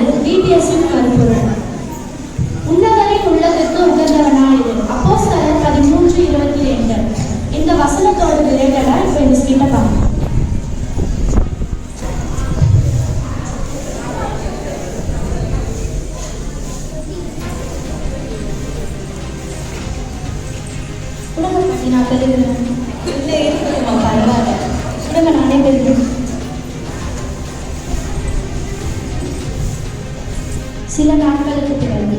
வந்து டிடிஎஸ்ஸின் கருப்பொருள். உள்ளவரின் உள்ளத்திற்கு உகந்தவனாயிரு. அப்போஸ்தலர் 13:22. இந்த வசனத்தோட ரிலேட்டடா இப்போ இந்த ஸ்கிட்ட பார்க்கலாம். நான் பெறுகிறேன். இல்லை இருக்குமா, பரவாயில்ல. சொல்லுங்க, நானே பெறுகிறேன். சில நாட்களுக்கு பிறகு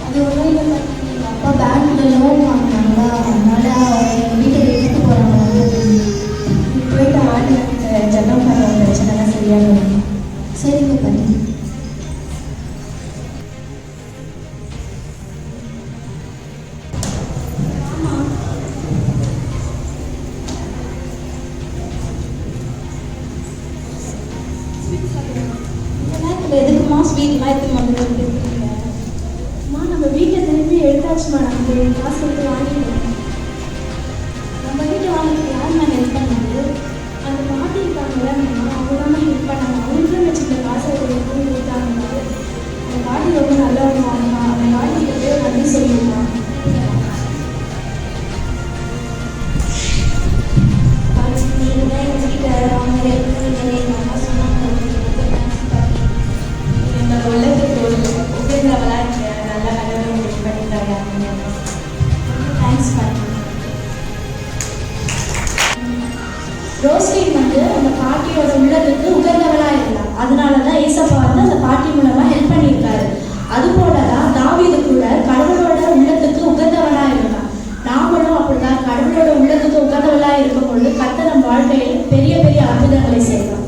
அது ஒன்றும் இல்லை. எங்கள் அப்பா பேங்க்ல லோன் வாங்கினாங்க, அதனால எங்கள் வீட்டை எடுத்து போகிறாங்க. போயிட்டு ஆட்டு ஜன்னம் பண்ண பிரச்சனைலாம் சரியாக இருக்கும். சரிங்க பண்ணி. எதுக்குமா ஸ்வீட்லாம் எடுத்து வந்துருக்கீங்க? அம்மா, நம்ம வீட்டை திரும்பி எடுத்தாச்சுமா. நமக்கு காசு கொடுத்து வாங்கிட்டோம். நம்ம வீட்டை வாங்கிட்டு யார் நான் ஹெல்ப் பண்ணாது? அந்த பாட்டி இருக்காங்கல்ல, அவங்க தான் ஹெல்ப் பண்ணாங்க. அவங்களுக்கும் வச்சுருந்த காசை எடுத்து கொடுத்தாங்க. அந்த பாட்டி ரொம்ப நல்லவங்க. வாங்கினா அந்த பாட்டிக்கு போய் நன்றி சொல்லிடலாம். நீங்கள் தான் எங்கள் வீட்டில் அவங்க ஹெல்ப் பண்ணீங்க. எங்கள் அம்மா சொன்னாங்க. என்னோட உள்ளத்துக்கு ஒரு உபயோகவெல்லாம் இருக்கு. நல்லா கடவுளை ஹெல்ப் பண்ணிட்டாங்க. தேங்க்ஸ் பண்ணி. ரோஸ்லின் வந்து அந்த பாட்டியோட உள்ளத்துக்கு உகந்தவளா இருந்தான். அதனால தான் ஏசப்பா வந்து அந்த பாட்டி மூலமா ஹெல்ப் பண்ணியிருக்காரு. அதுபோல தான் தாவீது கூட கடவுளோட உள்ளத்துக்கு உகந்தவனா இருந்தான். நாமளும் அப்படிதான் கடவுளோட உள்ளத்துக்கு உகந்தவளா இருக்கும் பொழுது கர்த்தர் நம் வாழ்க்கையில் பெரிய பெரிய அற்புதங்களை செய்யலாம்.